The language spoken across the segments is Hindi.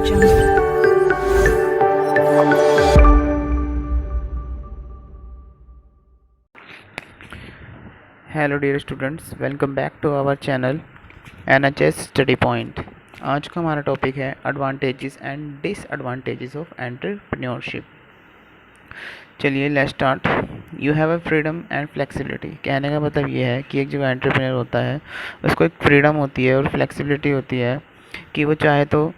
Jungle. Hello dear students, welcome back to our channel NHS study point. आज का हमारा टॉपिक है advantages and disadvantages of entrepreneurship. चलिए let's start. You have a freedom and flexibility. कहने का मतलब ये है कि एक जो एंटरप्रेन्योर होता है उसको एक फ्रीडम होती है और फ्लेक्सिबिलिटी होती है कि वो चाहे तो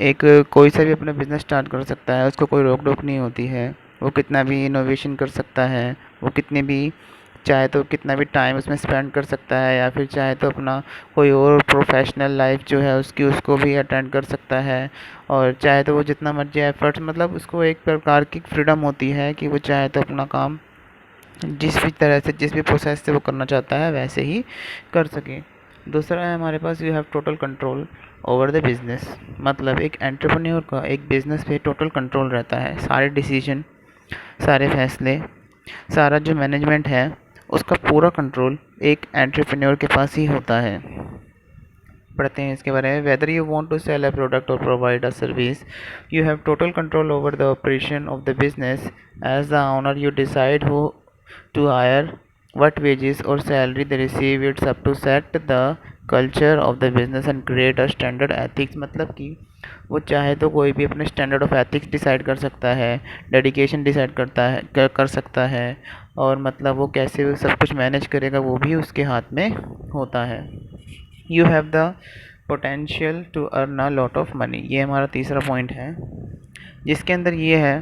एक कोई सा भी अपना बिजनेस स्टार्ट कर सकता है, उसको कोई रोक टोक नहीं होती है। वो कितना भी इनोवेशन कर सकता है, वो कितने भी चाहे तो कितना भी टाइम उसमें स्पेंड कर सकता है, या फिर चाहे तो अपना कोई और प्रोफेशनल लाइफ जो है उसकी उसको भी अटेंड कर सकता है। और चाहे तो वो जितना मर्जी एफर्ट्स, मतलब उसको एक प्रकार की फ्रीडम होती है कि वो चाहे तो अपना काम जिस भी तरह से जिस भी प्रोसेस से वो करना चाहता है वैसे ही कर सके। दूसरा है हमारे पास you have total control over the business. मतलब एक एंटरप्रेन्योर का एक बिजनेस पे टोटल कंट्रोल रहता है। सारे डिसीजन, सारे फैसले, सारा जो मैनेजमेंट है उसका पूरा कंट्रोल एक एंटरप्रेन्योर के पास ही होता है। पढ़ते हैं इसके बारे में। Whether you want to sell a product और provide a service, you have total control over the operation of the business. As the owner you decide who to hire, what wages or salary they receive. It's up to set the culture of the business and create a standard ethics। मतलब कि वो चाहे तो कोई भी अपने स्टैंडर्ड ऑफ एथिक्स डिसाइड कर सकता है, डेडिकेशन डिसाइड करता है कर सकता है, और मतलब वो कैसे वो सब कुछ मैनेज करेगा वो भी उसके हाथ में होता है। You have the potential to earn a lot of money. ये हमारा तीसरा पॉइंट है, जिसके अंदर ये है,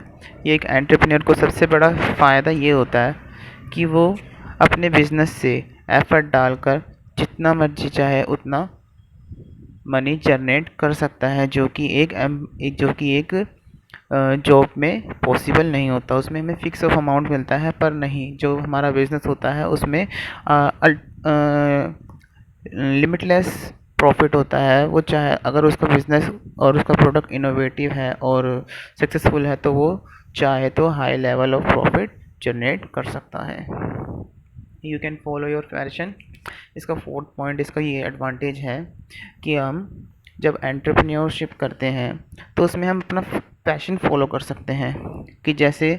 ये एक एंटरप्रेन्योर को सबसे बड़ा फ़ायदा ये होता है कि वो अपने बिजनेस से एफर्ट डालकर जितना मर्जी चाहे उतना मनी जनरेट कर सकता है, जो कि एक जॉब में पॉसिबल नहीं होता। उसमें हमें फिक्स ऑफ अमाउंट मिलता है, पर नहीं, जो हमारा बिजनेस होता है उसमें लिमिटलेस प्रॉफिट होता है। वो चाहे अगर उसका बिजनेस और उसका प्रोडक्ट इनोवेटिव है और सक्सेसफुल है तो वो चाहे तो high level of profit generate कर सकता है। You can follow your passion. इसका फोर्थ पॉइंट, इसका ये एडवांटेज है कि हम जब एंटरप्रेन्योरशिप करते हैं तो उसमें हम अपना पैशन फॉलो कर सकते हैं। कि जैसे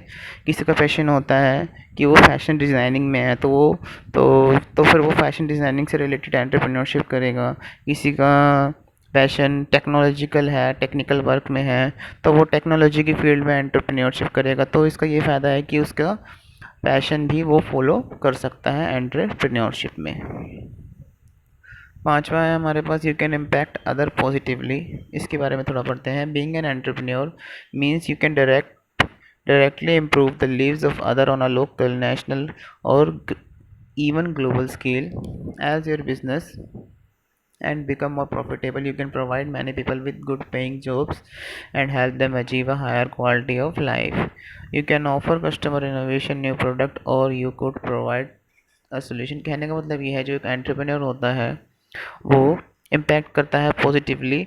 किसी का पैशन होता है कि वो फैशन डिज़ाइनिंग में है, तो वो फिर वो फैशन डिज़ाइनिंग से रिलेटेड एंटरप्रेन्योरशिप करेगा। किसी का पैशन टेक्नोलॉजिकल है, टेक्निकल वर्क में है, तो वो टेक्नोलॉजी की फील्ड में एंटरप्रेन्योरशिप करेगा। तो इसका ये फ़ायदा है कि उसका पैशन भी वो फॉलो कर सकता है एंटरप्रेन्योरशिप में। पांचवा है हमारे पास you can impact other positively. इसके बारे में थोड़ा पढ़ते हैं। Being an entrepreneur means you can directly improve the lives of other on a local, national or even global scale. As your business and become more profitable, you can provide many people with good paying jobs and help them achieve a higher quality of life. You can offer customer innovation, new product, or you could provide a solution। कहने का मतलब ये है, जो एक एंटरप्रेन्योर होता है वो इम्पैक्ट करता है पॉजिटिवली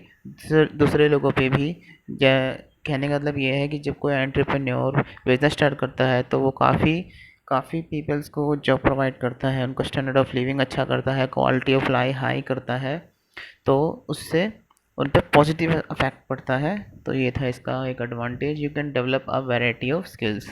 दूसरे लोगों पे भी। कहने का मतलब ये है कि जब कोई एंटरप्रेन्योर बिजनेस स्टार्ट करता है तो वो काफ़ी पीपल्स को जॉब प्रोवाइड करता है, उनका स्टैंडर्ड ऑफ लिविंग अच्छा करता है, क्वालिटी ऑफ लाइफ हाई करता है, तो उससे उन पर पॉजिटिव इफेक्ट पड़ता है। तो ये था इसका एक advantage. You can develop a variety of skills.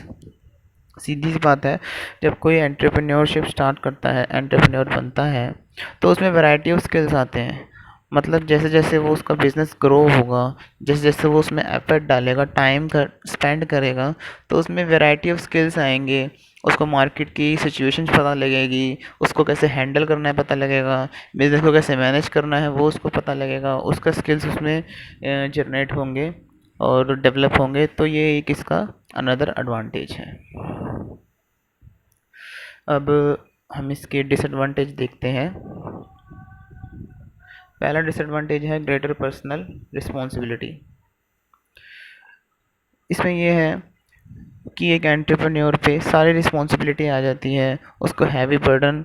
सीधी सी बात है, जब कोई एंटरप्रेन्योरशिप स्टार्ट करता है, एंटरप्रेन्योर बनता है, तो उसमें वैरायटी ऑफ स्किल्स आते हैं। मतलब जैसे जैसे वो उसका बिज़नेस ग्रो होगा, जैसे जैसे वो उसमें एफर्ट डालेगा, टाइम कर स्पेंड करेगा, तो उसमें वैरायटी ऑफ स्किल्स आएंगे। उसको मार्केट की सिचुएशंस पता लगेगी, उसको कैसे हैंडल करना है पता लगेगा, बिज़नेस को कैसे मैनेज करना है वो उसको पता लगेगा, उसका स्किल्स उसमें जनरेट होंगे और डेवलप होंगे। तो ये एक इसका अनदर एडवांटेज है। अब हम इसके डिसएडवांटेज देखते हैं। पहला डिसएडवांटेज है ग्रेटर पर्सनल रिस्पॉन्सिबिलिटी। इसमें यह है कि एक एंटरप्रेन्योर पे सारी रिस्पॉन्सिबिलिटी आ जाती है, उसको हैवी बर्डन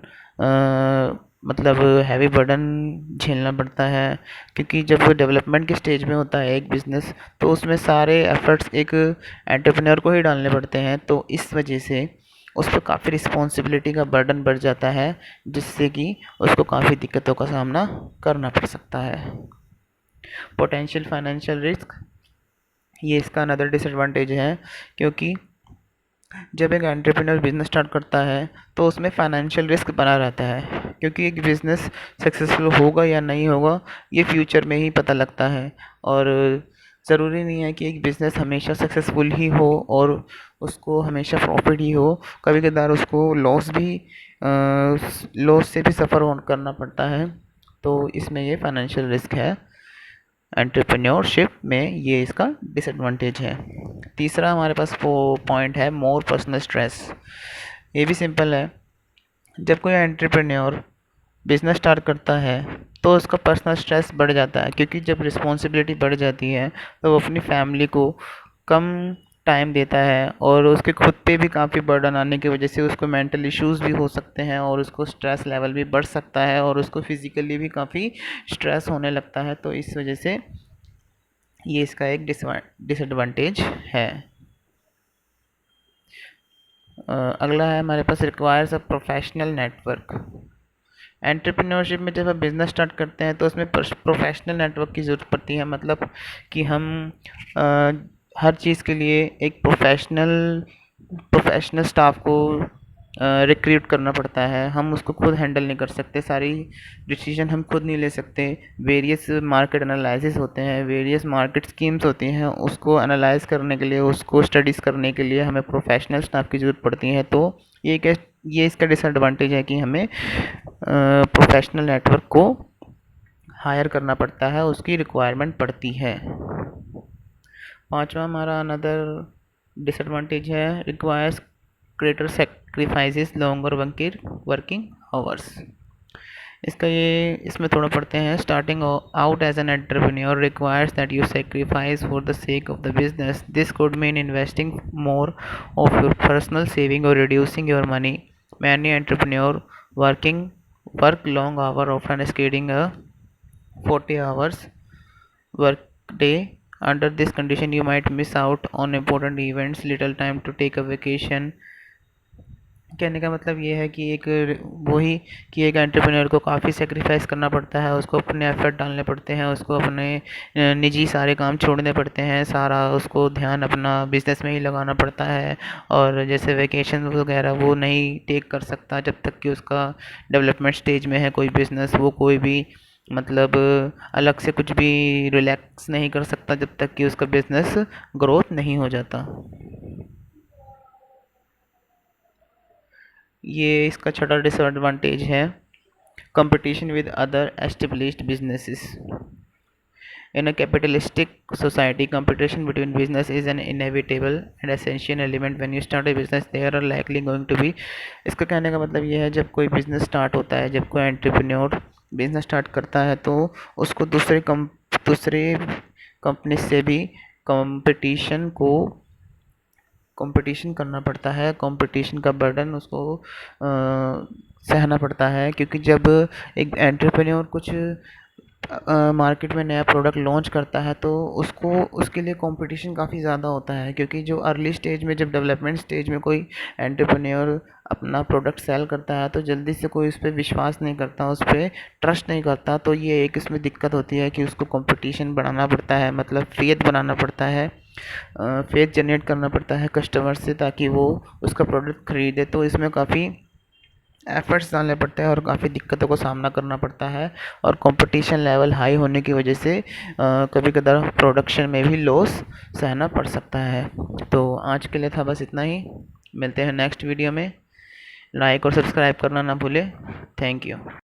झेलना पड़ता है। क्योंकि जब वो डेवलपमेंट के स्टेज में होता है एक बिज़नेस, तो उसमें सारे एफर्ट्स एक एंटरप्रेन्योर को ही डालने पड़ते हैं। तो इस वजह से उस पर काफ़ी रिस्पॉन्सिबिलिटी का बर्डन बढ़ जाता है, जिससे कि उसको काफ़ी दिक्कतों का सामना करना पड़ सकता है। Potential financial risk. ये इसका अनदर डिसएडवांटेज है, क्योंकि जब एक एंटरप्रेन्योर बिजनेस स्टार्ट करता है तो उसमें फाइनेंशियल रिस्क बना रहता है, क्योंकि एक बिजनेस सक्सेसफुल होगा या नहीं होगा ये फ्यूचर में ही पता लगता है। और ज़रूरी नहीं है कि एक बिज़नेस हमेशा सक्सेसफुल ही हो और उसको हमेशा प्रॉफिट ही हो। कभी कदार उसको लॉस से भी सफ़र करना पड़ता है। तो इसमें ये फाइनेंशियल रिस्क है, एंटरप्रेन्योरशिप में ये इसका डिसएडवांटेज है। तीसरा हमारे पास वो पॉइंट है मोर पर्सनल स्ट्रेस। ये भी सिंपल है, जब कोई एंटरप्रेन्योर बिजनेस स्टार्ट करता है तो उसका पर्सनल स्ट्रेस बढ़ जाता है, क्योंकि जब रिस्पॉन्सिबिलिटी बढ़ जाती है तो वो अपनी फैमिली को कम टाइम देता है और उसके खुद पे भी काफ़ी बर्डन आने की वजह से उसको मेंटल इश्यूज भी हो सकते हैं और उसको स्ट्रेस लेवल भी बढ़ सकता है और उसको फिज़िकली भी काफ़ी स्ट्रेस होने लगता है। तो इस वजह से ये इसका एक डिसएडवांटेज है। अगला है हमारे पास requires a professional network. Entrepreneurship में जब हम बिज़नेस स्टार्ट करते हैं तो उसमें प्रोफेशनल नेटवर्क की ज़रूरत पड़ती है, मतलब कि हम अ, हर चीज़ के लिए एक प्रोफेशनल स्टाफ को रिक्रूट करना पड़ता है। हम उसको खुद हैंडल नहीं कर सकते, सारी डिसीजन हम खुद नहीं ले सकते। वेरियस मार्केट एनालिसिस होते हैं, वेरियस मार्केट स्कीम्स होती हैं, उसको एनालाइज करने के लिए, उसको स्टडीज़ करने के लिए हमें प्रोफेशनल स्टाफ की ज़रूरत पड़ती है। तो ये इसका डिसएडवांटेज है कि हमें प्रोफेशनल नेटवर्क को हायर करना पड़ता है, उसकी रिक्वायरमेंट पड़ती है। पांचवा हमारा अनदर डिसएडवांटेज है requires greater sacrifices longer working hours. इसमें थोड़ा पढ़ते हैं। Starting out as an entrepreneur requires that you sacrifice for the sake of the business. This could mean investing more of your personal saving और reducing your money. Many entrepreneur work long hour, often exceeding a 40 hours work day. Under this condition you might miss out on important events, little time to take a vacation। कहने का मतलब ये है कि वही कि एक एंटरप्रेन्योर को काफ़ी सेक्रीफाइस करना पड़ता है, उसको अपने एफर्ट डालने पड़ते हैं, उसको अपने निजी सारे काम छोड़ने पड़ते हैं, सारा उसको ध्यान अपना बिजनेस में ही लगाना पड़ता है। और जैसे वेकेशन वगैरह वो नहीं टेक कर सकता जब तक कि उसका डेवलपमेंट स्टेज में है कोई बिज़नेस। वो कोई भी मतलब अलग से कुछ भी रिलैक्स नहीं कर सकता जब तक कि उसका बिज़नेस ग्रोथ नहीं हो जाता। ये इसका छठा डिसएडवांटेज है competition with other established businesses. In a capitalistic society, competition between business is an inevitable and essential element. When you start a business, there are likely going to be। इसका कहने का मतलब ये है, जब कोई बिजनेस स्टार्ट होता है, जब कोई एंटरप्रेन्योर बिजनेस स्टार्ट करता है तो उसको दूसरे कंपनी से भी कंपटीशन को कंपटीशन करना पड़ता है। कंपटीशन का बर्डन उसको सहना पड़ता है, क्योंकि जब एक एंटरप्रेन्योर कुछ मार्केट में नया प्रोडक्ट लॉन्च करता है तो उसके लिए कंपटीशन काफ़ी ज़्यादा होता है, क्योंकि जो अर्ली स्टेज में, जब डेवलपमेंट स्टेज में कोई एंटरप्रेन्योर अपना प्रोडक्ट सेल करता है तो जल्दी से कोई उस पर विश्वास नहीं करता, उस पर ट्रस्ट नहीं करता। तो ये एक इसमें दिक्कत होती है कि उसको कंपटीशन बढ़ाना पड़ता है, मतलब फेथ बनाना पड़ता है, फेथ जनरेट करना पड़ता है कस्टमर से, ताकि वो उसका प्रोडक्ट खरीदे। तो इसमें काफ़ी एफर्ट्स डालने पड़ते हैं और काफ़ी दिक्कतों का सामना करना पड़ता है, और कंपटीशन लेवल हाई होने की वजह से कभी कदार प्रोडक्शन में भी लॉस सहना पड़ सकता है। तो आज के लिए था बस इतना ही, मिलते हैं नेक्स्ट वीडियो में। लाइक और सब्सक्राइब करना ना भूलें। Thank you.